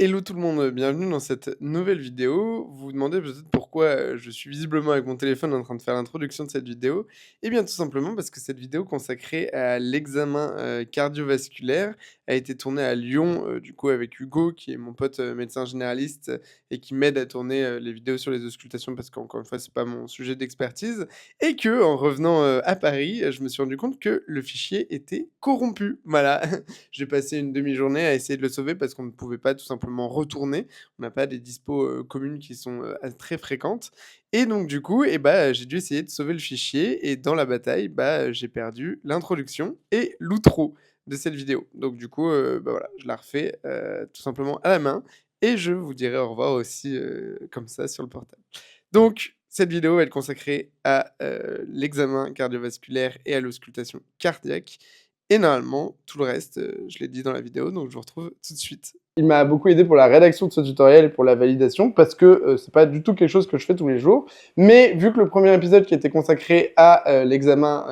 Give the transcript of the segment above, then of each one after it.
Hello tout le monde, bienvenue dans cette nouvelle vidéo. Vous vous demandez peut-être pourquoi je suis visiblement avec mon téléphone en train de faire l'introduction de cette vidéo. Eh bien tout simplement parce que cette vidéo consacrée à l'examen cardiovasculaire a été tournée à Lyon, du coup avec Hugo qui est mon pote médecin généraliste et qui m'aide à tourner les vidéos sur les auscultations parce qu'encore une fois c'est pas mon sujet d'expertise. Et que en revenant à Paris, je me suis rendu compte que le fichier était corrompu. Voilà, j'ai passé une demi-journée à essayer de le sauver parce qu'on ne pouvait pas tout simplement retourner. On n'a pas des dispos communes qui sont très fréquentes. Et donc du coup, j'ai dû essayer de sauver le fichier. Et dans la bataille, j'ai perdu l'introduction et l'outro de cette vidéo. Donc du coup, voilà, je la refais tout simplement à la main. Et je vous dirai au revoir aussi comme ça sur le portable. Donc, cette vidéo va être consacrée à l'examen cardiovasculaire et à l'auscultation cardiaque. Et normalement, tout le reste, je l'ai dit dans la vidéo, donc je vous retrouve tout de suite. Il m'a beaucoup aidé pour la rédaction de ce tutoriel et pour la validation, parce que c'est pas du tout quelque chose que je fais tous les jours. Mais vu que le premier épisode qui était consacré à l'examen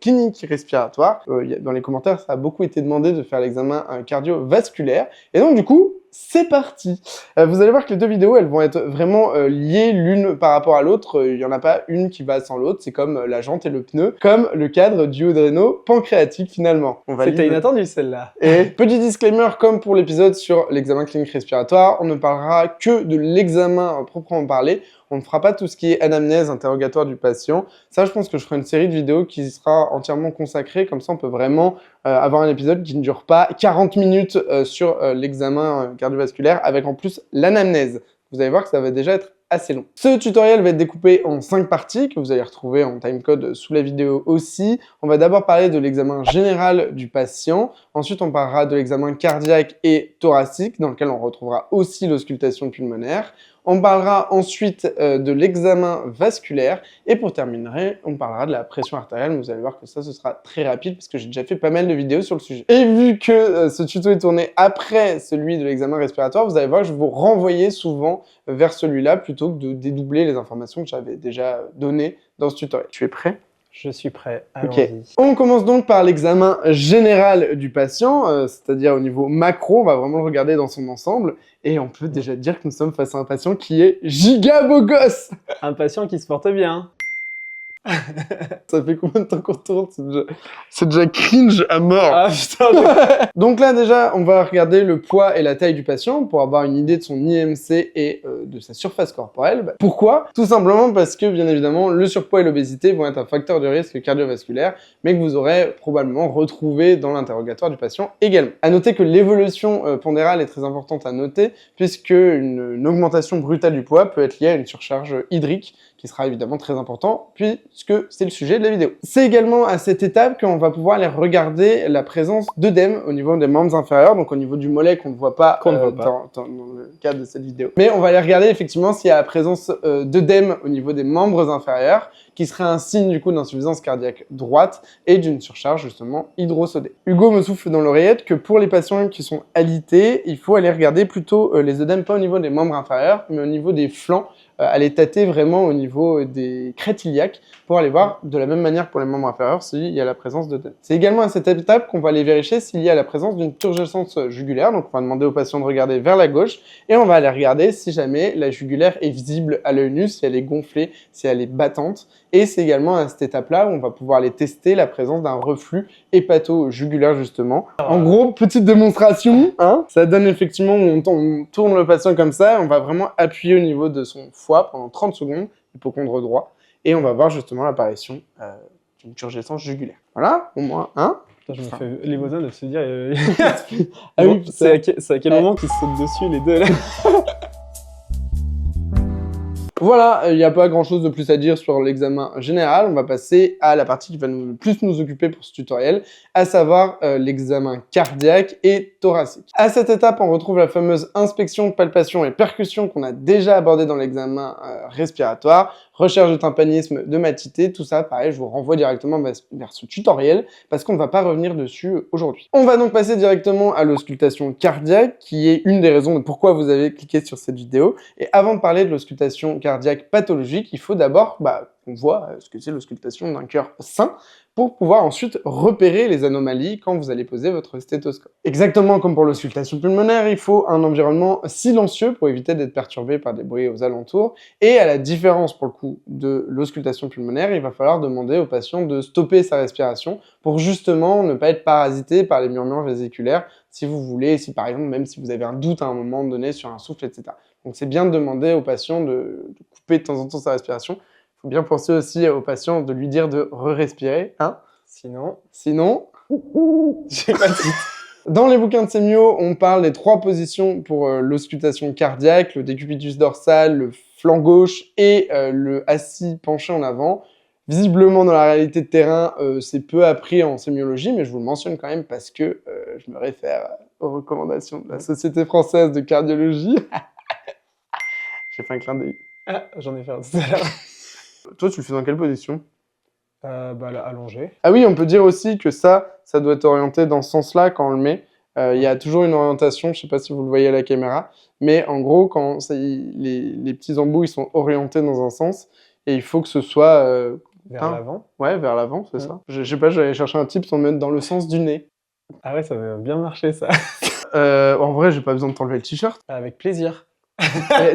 clinique respiratoire, dans les commentaires, ça a beaucoup été demandé de faire l'examen cardiovasculaire. Et donc du coup, c'est parti. Vous allez voir que les deux vidéos, elles vont être vraiment liées l'une par rapport à l'autre. Il n'y en a pas une qui va sans l'autre. C'est comme la jante et le pneu, comme le cadre duodréno-pancréatique finalement. C'était inattendu celle-là. Et petit disclaimer, comme pour l'épisode sur l'examen clinique respiratoire, on ne parlera que de l'examen proprement parlé. On ne fera pas tout ce qui est anamnèse, interrogatoire du patient. Ça, je pense que je ferai une série de vidéos qui sera entièrement consacrée. Comme ça, on peut vraiment avoir un épisode qui ne dure pas 40 minutes sur l'examen cardiovasculaire, avec en plus l'anamnèse. Vous allez voir que ça va déjà être assez long. Ce tutoriel va être découpé en 5 parties que vous allez retrouver en timecode sous la vidéo aussi. On va d'abord parler de l'examen général du patient. Ensuite, on parlera de l'examen cardiaque et thoracique, dans lequel on retrouvera aussi l'auscultation pulmonaire. On parlera ensuite de l'examen vasculaire et pour terminer, on parlera de la pression artérielle. Mais vous allez voir que ça, ce sera très rapide parce que j'ai déjà fait pas mal de vidéos sur le sujet. Et vu que ce tuto est tourné après celui de l'examen respiratoire, vous allez voir que je vais vous renvoyer souvent vers celui-là plutôt que de dédoubler les informations que j'avais déjà données dans ce tutoriel. Tu es prêt ? Je suis prêt, allons-y. Okay. On commence donc par l'examen général du patient, c'est-à-dire au niveau macro, on va vraiment le regarder dans son ensemble, et on peut déjà dire que nous sommes face à un patient qui est giga beau gosse. Un patient qui se porte bien. Ça fait combien de temps qu'on tourne? C'est déjà cringe à mort. Ah putain. Donc là déjà, on va regarder le poids et la taille du patient pour avoir une idée de son IMC et de sa surface corporelle. Pourquoi? Tout simplement parce que bien évidemment, le surpoids et l'obésité vont être un facteur de risque cardiovasculaire, mais que vous aurez probablement retrouvé dans l'interrogatoire du patient également. À noter que l'évolution pondérale est très importante à noter, puisque une augmentation brutale du poids peut être liée à une surcharge hydrique, qui sera évidemment très important, puisque c'est le sujet de la vidéo. C'est également à cette étape qu'on va pouvoir aller regarder la présence d'œdème au niveau des membres inférieurs, donc au niveau du mollet qu'on ne voit pas, dans le cadre de cette vidéo. Mais on va aller regarder effectivement s'il y a la présence d'œdème au niveau des membres inférieurs, qui serait un signe du coup d'insuffisance cardiaque droite et d'une surcharge justement hydrosodée. Hugo me souffle dans l'oreillette que pour les patients qui sont alités, il faut aller regarder plutôt les œdèmes pas au niveau des membres inférieurs, mais au niveau des flancs, aller tâter vraiment au niveau des crêtes iliaques pour aller voir de la même manière pour les membres inférieurs s'il y a la présence d'œdème. C'est également à cette étape qu'on va aller vérifier s'il y a la présence d'une turgescence jugulaire. Donc on va demander au patient de regarder vers la gauche et on va aller regarder si jamais la jugulaire est visible à l'œil nu, si elle est gonflée, si elle est battante. Et c'est également à cette étape-là où on va pouvoir aller tester la présence d'un reflux hépato-jugulaire justement. En gros, petite démonstration, hein, ça donne effectivement, on tourne le patient comme ça, on va vraiment appuyer au niveau de son foie pendant 30 secondes, hypocondre droit, et on va voir justement l'apparition d'une turgescence jugulaire. Voilà, au moins, hein. Putain, je me fais les voisins de se dire... Ah oui, c'est à quel moment qu'ils se sautent dessus les deux là. Voilà, il n'y a pas grand chose de plus à dire sur l'examen général. On va passer à la partie qui va le plus nous occuper pour ce tutoriel, à savoir l'examen cardiaque et thoracique. À cette étape, on retrouve la fameuse inspection, palpation et percussion qu'on a déjà abordée dans l'examen respiratoire, recherche de tympanisme, de matité, tout ça, pareil, je vous renvoie directement vers ce tutoriel parce qu'on ne va pas revenir dessus aujourd'hui. On va donc passer directement à l'auscultation cardiaque, qui est une des raisons de pourquoi vous avez cliqué sur cette vidéo. Et avant de parler de l'auscultation cardiaque, cardiaque pathologique, il faut d'abord qu'on voit ce que c'est l'auscultation d'un cœur sain pour pouvoir ensuite repérer les anomalies quand vous allez poser votre stéthoscope. Exactement comme pour l'auscultation pulmonaire, il faut un environnement silencieux pour éviter d'être perturbé par des bruits aux alentours. Et à la différence, pour le coup, de l'auscultation pulmonaire, il va falloir demander au patient de stopper sa respiration pour justement ne pas être parasité par les murmures vésiculaires, si vous voulez, si par exemple, même si vous avez un doute à un moment donné sur un souffle, etc. Donc c'est bien de demander au patient de couper de temps en temps sa respiration. Il faut bien penser aussi au patient de lui dire de re-respirer, hein. Sinon, j'ai pas dit. Dans les bouquins de sémio, on parle des 3 positions pour l'auscultation cardiaque, le décubitus dorsal, le flanc gauche et le assis penché en avant. Visiblement, dans la réalité de terrain, c'est peu appris en sémiologie, mais je vous le mentionne quand même parce que je me réfère aux recommandations de la Société française de cardiologie. J'ai fait un clin d'œil. Ah, j'en ai fait un tout à l'heure. Toi, tu le fais dans quelle position? Là, allongé. Ah oui, on peut dire aussi que ça doit être orienté dans ce sens-là quand on le met. Il y a toujours une orientation, je sais pas si vous le voyez à la caméra, mais en gros, quand les petits embouts ils sont orientés dans un sens, et il faut que ce soit... Vers l'avant. Ouais, vers l'avant, c'est ça. Je sais pas, j'allais chercher un type sans me mettre dans le sens du nez. Ah ouais, ça va bien marcher, ça. En vrai, j'ai pas besoin de t'enlever le t-shirt. Avec plaisir.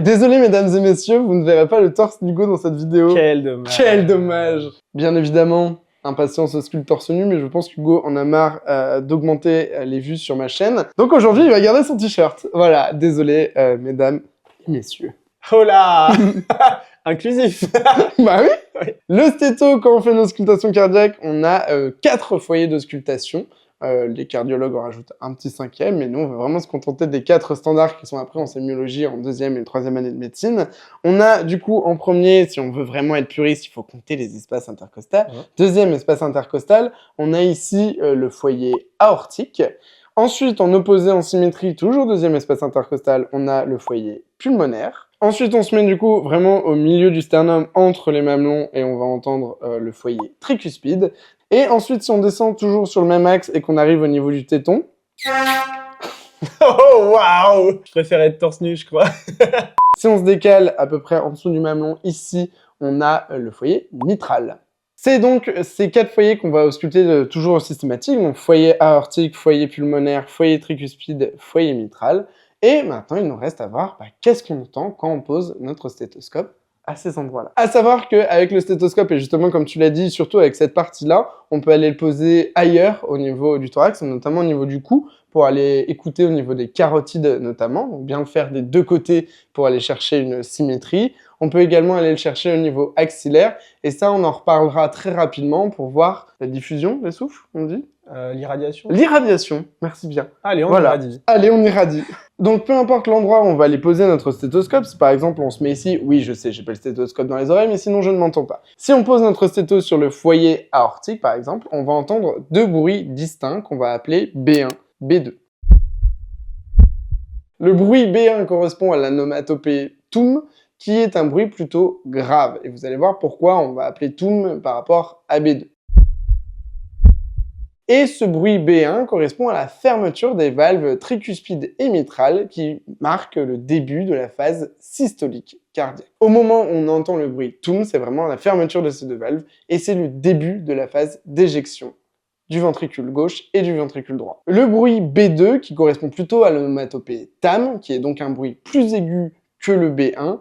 Désolé, mesdames et messieurs, vous ne verrez pas le torse d'Hugo dans cette vidéo. Quel dommage. Quel dommage. Bien évidemment, un patient s'ausculte torse nu, mais je pense qu'Hugo en a marre d'augmenter les vues sur ma chaîne. Donc aujourd'hui, il va garder son t-shirt. Voilà, désolé, mesdames et messieurs. Oh là. Inclusif. Bah oui. Oui. Le stéto, quand on fait une auscultation cardiaque, on a 4 foyers d'auscultation. Les cardiologues en rajoutent un petit 5e, mais nous, on va vraiment se contenter des 4 standards qui sont appris en sémiologie en 2e et 3e année de médecine. On a, du coup, en premier, si on veut vraiment être puriste, il faut compter les espaces intercostales. Deuxième espace intercostal, on a ici le foyer aortique. Ensuite, en opposé, en symétrie, toujours deuxième espace intercostal, on a le foyer pulmonaire. Ensuite, on se met du coup vraiment au milieu du sternum, entre les mamelons, et on va entendre le foyer tricuspide. Et ensuite, si on descend toujours sur le même axe et qu'on arrive au niveau du téton... Oh, waouh! Je préfère être torse nu, je crois. Si on se décale à peu près en dessous du mamelon, ici, on a le foyer mitral. C'est donc ces 4 foyers qu'on va ausculter toujours en systématique, donc foyer aortique, foyer pulmonaire, foyer tricuspide, foyer mitral. Et maintenant, il nous reste à voir qu'est-ce qu'on entend quand on pose notre stéthoscope à ces endroits-là. À savoir qu'avec le stéthoscope, et justement comme tu l'as dit, surtout avec cette partie-là, on peut aller le poser ailleurs au niveau du thorax, notamment au niveau du cou, pour aller écouter au niveau des carotides notamment, donc bien le faire des 2 côtés pour aller chercher une symétrie. On peut également aller le chercher au niveau axillaire, et ça on en reparlera très rapidement pour voir la diffusion des souffles, on dit L'irradiation. L'irradiation, merci bien. Allez, on irradie. Allez, on irradie. Donc peu importe l'endroit où on va aller poser notre stéthoscope, si par exemple on se met ici, oui je sais, j'ai pas le stéthoscope dans les oreilles, mais sinon je ne m'entends pas. Si on pose notre stéthos sur le foyer aortique par exemple, on va entendre 2 bruits distincts qu'on va appeler B1, B2. Le bruit B1 correspond à l'anomatopée TOUM, qui est un bruit plutôt grave. Et vous allez voir pourquoi on va appeler TOUM par rapport à B2. Et ce bruit B1 correspond à la fermeture des valves tricuspides et mitrales qui marque le début de la phase systolique cardiaque. Au moment où on entend le bruit TOUM, c'est vraiment la fermeture de ces 2 valves et c'est le début de la phase d'éjection du ventricule gauche et du ventricule droit. Le bruit B2, qui correspond plutôt à l'onomatopée TAM, qui est donc un bruit plus aigu que le B1,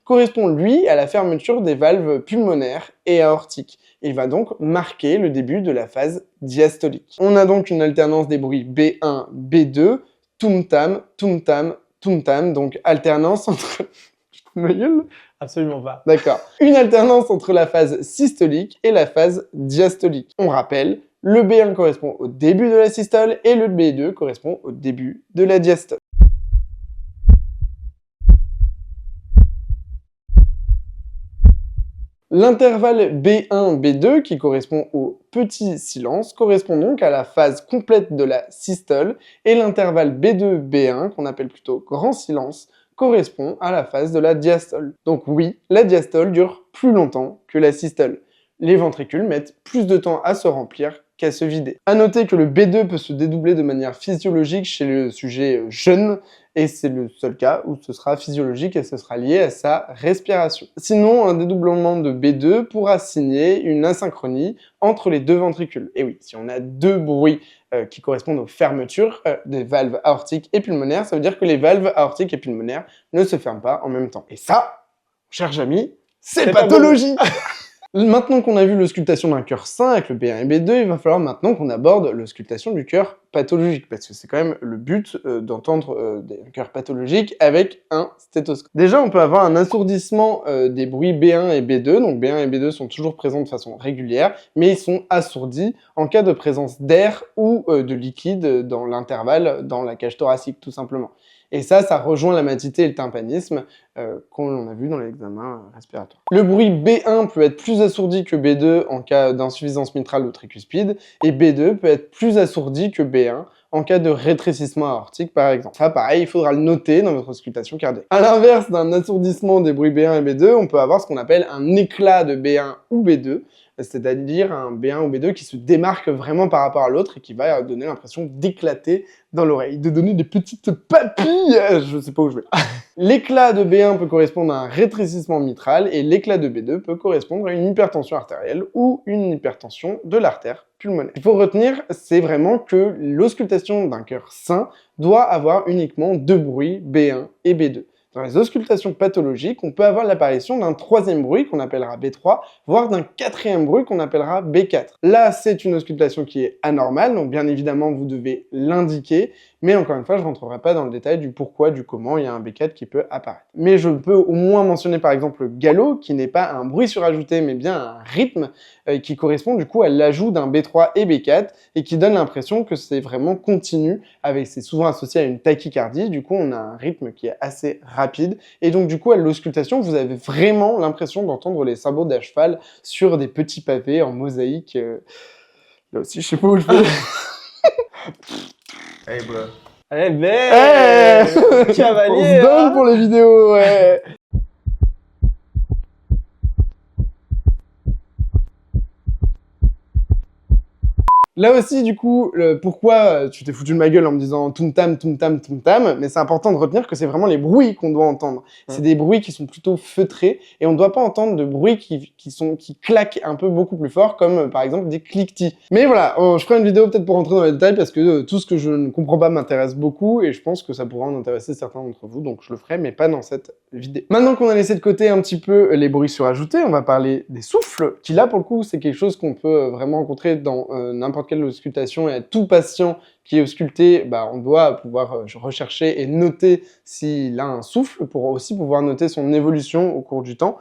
correspond lui à la fermeture des valves pulmonaires et aortiques. Il va donc marquer le début de la phase diastolique. On a donc une alternance des bruits B1, B2, toum-tam, toum-tam, toum-tam, donc alternance entre... Ma gueule ? Absolument pas. D'accord. Une alternance entre la phase systolique et la phase diastolique. On rappelle, le B1 correspond au début de la systole et le B2 correspond au début de la diastole. L'intervalle B1-B2, qui correspond au petit silence, correspond donc à la phase complète de la systole, et l'intervalle B2-B1, qu'on appelle plutôt grand silence, correspond à la phase de la diastole. Donc oui, la diastole dure plus longtemps que la systole. Les ventricules mettent plus de temps à se remplir qu'à se vider. À noter que le B2 peut se dédoubler de manière physiologique chez le sujet jeune, et c'est le seul cas où ce sera physiologique et ce sera lié à sa respiration. Sinon, un dédoublement de B2 pourra signer une asynchronie entre les deux ventricules. Et oui, si on a deux bruits qui correspondent aux fermetures des valves aortiques et pulmonaires, ça veut dire que les valves aortiques et pulmonaires ne se ferment pas en même temps. Et ça, chers amis, c'est pathologique. Maintenant qu'on a vu l'auscultation d'un cœur sain avec le B1 et B2, il va falloir maintenant qu'on aborde l'auscultation du cœur pathologique, parce que c'est quand même le but d'entendre des cœurs pathologiques avec un stéthoscope. Déjà, on peut avoir un assourdissement des bruits B1 et B2, donc B1 et B2 sont toujours présents de façon régulière, mais ils sont assourdis en cas de présence d'air ou de liquide dans l'intervalle, dans la cage thoracique, tout simplement. Et ça rejoint la matité et le tympanisme qu'on a vu dans l'examen respiratoire. Le bruit B1 peut être plus assourdi que B2 en cas d'insuffisance mitrale ou tricuspide, et B2 peut être plus assourdi que B1 en cas de rétrécissement aortique, par exemple. Ça, pareil, il faudra le noter dans votre auscultation cardiaque. À l'inverse d'un assourdissement des bruits B1 et B2, on peut avoir ce qu'on appelle un éclat de B1 ou B2, c'est-à-dire un B1 ou B2 qui se démarque vraiment par rapport à l'autre et qui va donner l'impression d'éclater dans l'oreille, de donner des petites papilles, je sais pas où je vais. L'éclat de B1 peut correspondre à un rétrécissement mitral et l'éclat de B2 peut correspondre à une hypertension artérielle ou une hypertension de l'artère pulmonaire. Il faut retenir, c'est vraiment que l'auscultation d'un cœur sain doit avoir uniquement deux bruits, B1 et B2. Dans les auscultations pathologiques, on peut avoir l'apparition d'un troisième bruit qu'on appellera B3, voire d'un quatrième bruit qu'on appellera B4. Là, c'est une auscultation qui est anormale, donc bien évidemment, vous devez l'indiquer, mais encore une fois, je ne rentrerai pas dans le détail du pourquoi, du comment il y a un B4 qui peut apparaître. Mais je peux au moins mentionner par exemple le galop, qui n'est pas un bruit surajouté, mais bien un rythme qui correspond du coup à l'ajout d'un B3 et B4, et qui donne l'impression que c'est vraiment continu, c'est souvent associé à une tachycardie, du coup on a un rythme qui est assez rapide, et donc du coup à l'auscultation, vous avez vraiment l'impression d'entendre les sabots d'un cheval sur des petits pavés en mosaïque. Là aussi, je sais pas où je vais. Hey bro. Eh ben Hey cavalier. On se donne pour les vidéos, ouais. Là aussi, du coup, pourquoi tu t'es foutu de ma gueule en me disant tum-tam, tum-tam, tum-tam, mais c'est important de retenir que c'est vraiment les bruits qu'on doit entendre. C'est des bruits qui sont plutôt feutrés, et on ne doit pas entendre de bruits qui claquent un peu beaucoup plus fort, comme par exemple des cliquetis. Mais voilà, je ferai une vidéo peut-être pour rentrer dans les détails, parce que tout ce que je ne comprends pas m'intéresse beaucoup, et je pense que ça pourra en intéresser certains d'entre vous, donc je le ferai, mais pas dans cette vidéo. Maintenant qu'on a laissé de côté un petit peu les bruits surajoutés, on va parler des souffles, qui là, pour le coup, c'est quelque chose qu'on peut vraiment rencontrer dans n'importe quelle auscultation, et à tout patient qui est ausculté, on doit pouvoir rechercher et noter s'il a un souffle, pour aussi pouvoir noter son évolution au cours du temps.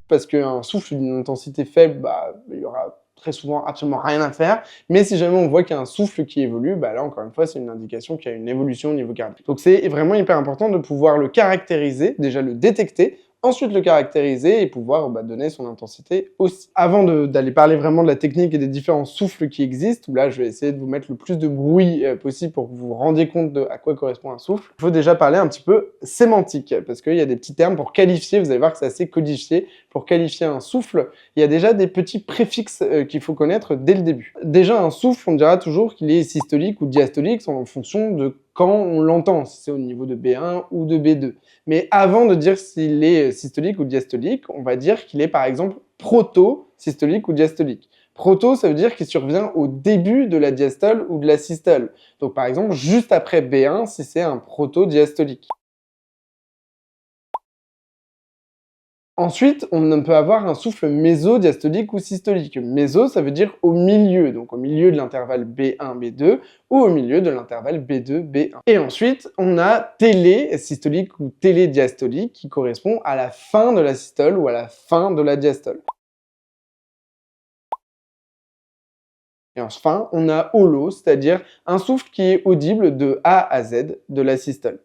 Parce qu'un souffle d'une intensité faible, il y aura très souvent absolument rien à faire, mais si jamais on voit qu'il y a un souffle qui évolue, là encore une fois c'est une indication qu'il y a une évolution au niveau cardiaque. Donc c'est vraiment hyper important de pouvoir le caractériser, déjà le détecter, ensuite le caractériser et pouvoir donner son intensité aussi. Avant d'aller parler vraiment de la technique et des différents souffles qui existent, où là je vais essayer de vous mettre le plus de bruit possible pour que vous vous rendiez compte de à quoi correspond un souffle, il faut déjà parler un petit peu sémantique, parce qu'il y a des petits termes pour qualifier, vous allez voir que c'est assez codifié, pour qualifier un souffle, il y a déjà des petits préfixes qu'il faut connaître dès le début. Déjà un souffle, on dira toujours qu'il est systolique ou diastolique en fonction de quand on l'entend, si c'est au niveau de B1 ou de B2. Mais avant de dire s'il est systolique ou diastolique, on va dire qu'il est par exemple proto-systolique ou diastolique. Proto, ça veut dire qu'il survient au début de la diastole ou de la systole. Donc par exemple, juste après B1, si c'est un proto-diastolique. Ensuite, on peut avoir un souffle mésodiastolique ou systolique. Méso, ça veut dire au milieu, donc au milieu de l'intervalle B1, B2, ou au milieu de l'intervalle B2, B1. Et ensuite, on a télé-systolique ou télédiastolique, qui correspond à la fin de la systole ou à la fin de la diastole. Et enfin, on a holo, c'est-à-dire un souffle qui est audible de A à Z de la systole.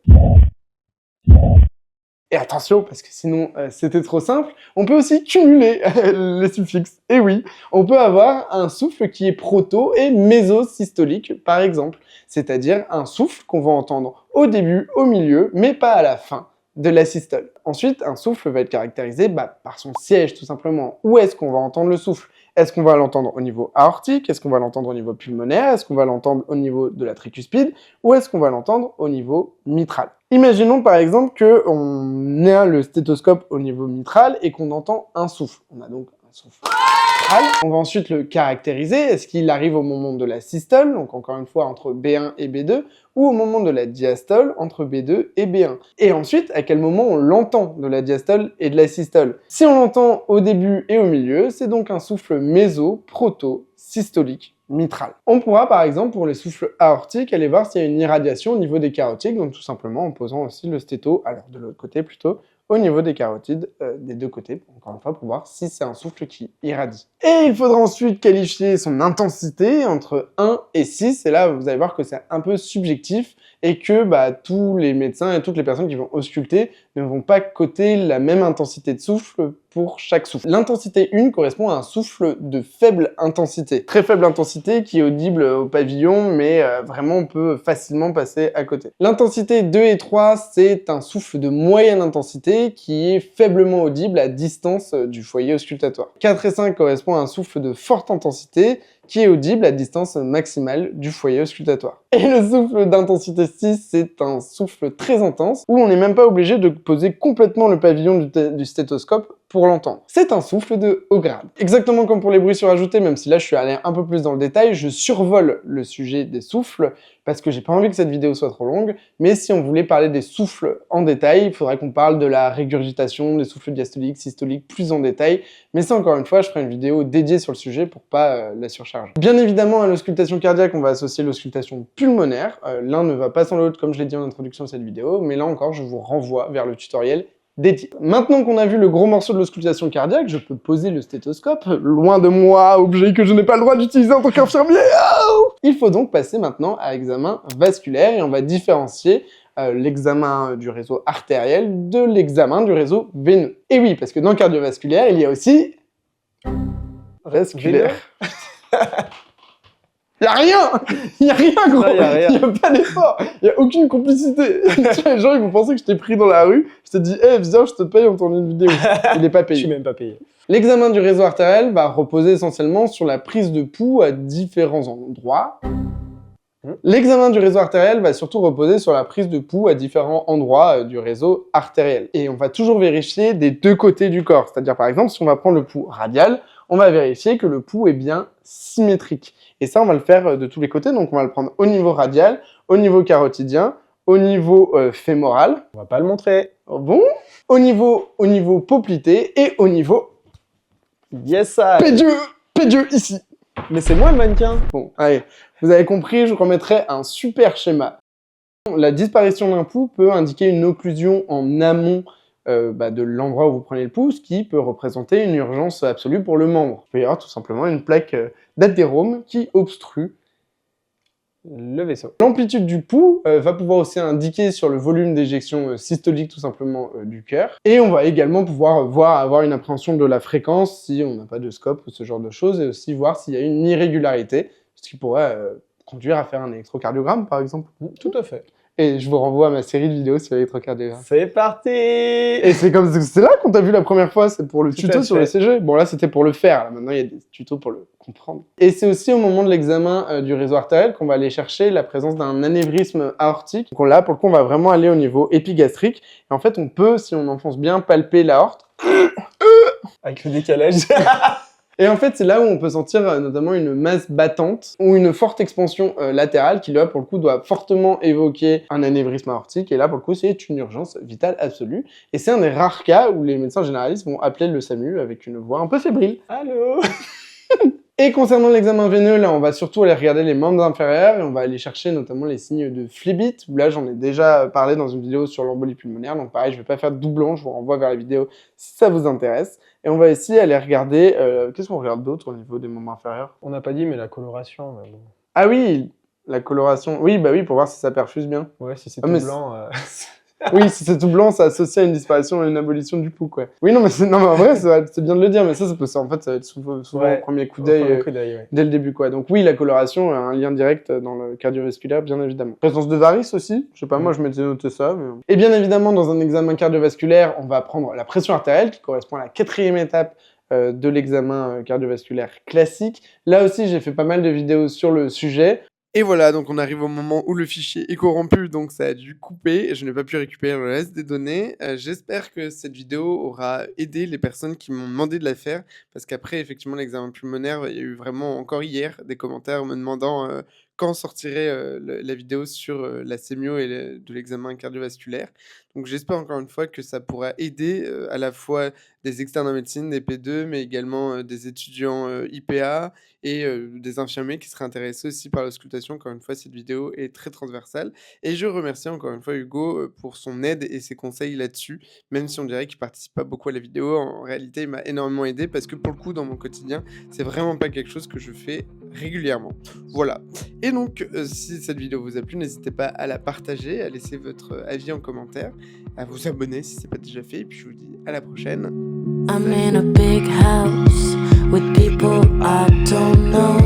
Et attention, parce que sinon c'était trop simple, on peut aussi cumuler les suffixes. Et oui, on peut avoir un souffle qui est proto- et mésosystolique, par exemple. C'est-à-dire un souffle qu'on va entendre au début, au milieu, mais pas à la fin de la systole. Ensuite, un souffle va être caractérisé par son siège, tout simplement. Où est-ce qu'on va entendre le souffle? Est-ce qu'on va l'entendre au niveau aortique? Est-ce qu'on va l'entendre au niveau pulmonaire? Est-ce qu'on va l'entendre au niveau de la tricuspide? Ou est-ce qu'on va l'entendre au niveau mitral? Imaginons par exemple qu'on a le stéthoscope au niveau mitral et qu'on entend un souffle. On a donc un souffle mitral. On va ensuite le caractériser. Est-ce qu'il arrive au moment de la systole, donc encore une fois entre B1 et B2, ou au moment de la diastole, entre B2 et B1. Et ensuite, à quel moment on l'entend de la diastole et de la systole. Si on l'entend au début et au milieu, c'est donc un souffle méso-proto-systolique mitral. On pourra par exemple, pour les souffles aortiques, aller voir s'il y a une irradiation au niveau des carotides, donc tout simplement en posant aussi le stéto, alors de l'autre côté plutôt, au niveau des carotides des deux côtés, encore une fois, pour voir si c'est un souffle qui irradie. Et il faudra ensuite qualifier son intensité entre 1 et 6, et là vous allez voir que c'est un peu subjectif, et que tous les médecins et toutes les personnes qui vont ausculter ne vont pas coter la même intensité de souffle pour chaque souffle. L'intensité 1 correspond à un souffle de faible intensité. Très faible intensité qui est audible au pavillon, mais vraiment on peut facilement passer à côté. L'intensité 2 et 3, c'est un souffle de moyenne intensité qui est faiblement audible à distance du foyer auscultatoire. 4 et 5 correspond à un souffle de forte intensité qui est audible à distance maximale du foyer auscultatoire. Et le souffle d'intensité 6, c'est un souffle très intense, où on n'est même pas obligé de poser complètement le pavillon du stéthoscope pour l'entendre. C'est un souffle de haut grade. Exactement comme pour les bruits surajoutés, même si là je suis allé un peu plus dans le détail, je survole le sujet des souffles, parce que j'ai pas envie que cette vidéo soit trop longue, mais si on voulait parler des souffles en détail, il faudrait qu'on parle de la régurgitation, des souffles diastoliques, systoliques, plus en détail, mais ça encore une fois, je ferai une vidéo dédiée sur le sujet pour pas la surcharger. Bien évidemment, à l'auscultation cardiaque, on va associer l'auscultation pulmonaire, l'un ne va pas sans l'autre comme je l'ai dit en introduction de cette vidéo, mais là encore, je vous renvoie vers le tutoriel dédié. Maintenant qu'on a vu le gros morceau de l'auscultation cardiaque, je peux poser le stéthoscope, loin de moi, objet que je n'ai pas le droit d'utiliser en tant qu'infirmier. Il faut donc passer maintenant à l'examen vasculaire et on va différencier l'examen du réseau artériel de l'examen du réseau veineux. Et oui, parce que dans le cardiovasculaire, il y a aussi vasculaire. Y'a rien, gros. Non, y a rien. Y a pas d'effort. Y a aucune complicité. Tu vois, les gens, ils vont penser que je t'ai pris dans la rue. Je te dis, viens, je te paye, on tourne une vidéo. Il est pas Je payé. suis même pas payé. L'examen du réseau artériel va reposer essentiellement sur la prise de pouls à différents endroits. L'examen du réseau artériel va surtout reposer sur la prise de pouls à différents endroits du réseau artériel. Et on va toujours vérifier des deux côtés du corps. C'est-à-dire, par exemple, si on va prendre le pouls radial, on va vérifier que le pouls est bien symétrique. Et ça, on va le faire de tous les côtés. Donc, on va le prendre au niveau radial, au niveau carotidien, au niveau fémoral. On va pas le montrer. Oh bon, au niveau poplité et au niveau Yes, ça. pédieux ici. Mais c'est moi le mannequin. Bon, allez, vous avez compris, je remettrai un super schéma. La disparition d'un pouls peut indiquer une occlusion en amont de l'endroit où vous prenez le pouls, ce qui peut représenter une urgence absolue pour le membre. Il peut y avoir tout simplement une plaque d'athérome qui obstrue le vaisseau. L'amplitude du pouls va pouvoir aussi indiquer sur le volume d'éjection systolique tout simplement du cœur. Et on va également pouvoir avoir une appréhension de la fréquence si on n'a pas de scope ou ce genre de choses, et aussi voir s'il y a une irrégularité, ce qui pourrait conduire à faire un électrocardiogramme par exemple. Tout à fait. Et je vous renvoie à ma série de vidéos sur l'électrocardiogramme. C'est parti. Et c'est là qu'on t'a vu la première fois, c'est pour le tuto sur le CG. Bon là c'était pour le faire, là, maintenant il y a des tutos pour le comprendre. Et c'est aussi au moment de l'examen du réseau artériel qu'on va aller chercher la présence d'un anévrisme aortique. Donc là pour le coup on va vraiment aller au niveau épigastrique. Et en fait on peut, si on enfonce bien, palper l'aorte. Avec le décalage. Et en fait, c'est là où on peut sentir notamment une masse battante ou une forte expansion latérale qui, là, pour le coup, doit fortement évoquer un anévrisme aortique. Et là, pour le coup, c'est une urgence vitale absolue. Et c'est un des rares cas où les médecins généralistes vont appeler le SAMU avec une voix un peu fébrile. Allô. Et concernant l'examen veineux, là, on va surtout aller regarder les membres inférieurs et on va aller chercher notamment les signes de phlébite, où là, j'en ai déjà parlé dans une vidéo sur l'embolie pulmonaire, donc pareil, je vais pas faire de doublon, je vous renvoie vers la vidéo si ça vous intéresse. Et on va ici aller regarder, qu'est-ce qu'on regarde d'autre au niveau des membres inférieurs? On n'a pas dit, mais la coloration, mais bon. Ah oui, la coloration, oui, bah oui, pour voir si ça perfuse bien. Ouais, si c'est Ah, tout mais blanc... Oui, si c'est tout blanc, ça associe à une disparition et une abolition du pouls, quoi. Oui, non, mais, non, mais en vrai, c'est bien de le dire, mais ça peut, en fait, ça va être souvent Ouais, au premier coup au d'œil, premier coup d'œil, ouais. dès le début, quoi. Donc oui, la coloration a un lien direct dans le cardiovasculaire, bien évidemment. Présence de varices aussi, je sais pas, moi je m'étais noté ça. Mais... Et bien évidemment, dans un examen cardiovasculaire, on va prendre la pression artérielle, qui correspond à la 4e étape de l'examen cardiovasculaire classique. Là aussi, j'ai fait pas mal de vidéos sur le sujet. Et voilà, donc on arrive au moment où le fichier est corrompu, donc ça a dû couper, et je n'ai pas pu récupérer le reste des données. J'espère que cette vidéo aura aidé les personnes qui m'ont demandé de la faire, parce qu'après, effectivement, l'examen pulmonaire, il y a eu vraiment, encore hier, des commentaires me demandant quand sortirait la vidéo sur la sémio et de l'examen cardiovasculaire. Donc j'espère encore une fois que ça pourra aider à la fois des externes en médecine, des P2, mais également des étudiants IPA, et des infirmiers qui seraient intéressés aussi par l'auscultation. Encore une fois, cette vidéo est très transversale. Et je remercie encore une fois Hugo pour son aide et ses conseils là-dessus, même si on dirait qu'il participe pas beaucoup à la vidéo. En réalité, il m'a énormément aidé parce que pour le coup, dans mon quotidien, c'est vraiment pas quelque chose que je fais régulièrement. Voilà. Et donc, si cette vidéo vous a plu, n'hésitez pas à la partager, à laisser votre avis en commentaire, à vous abonner si c'est pas déjà fait. Et puis je vous dis à la prochaine. I'm in a big house with people I don't know.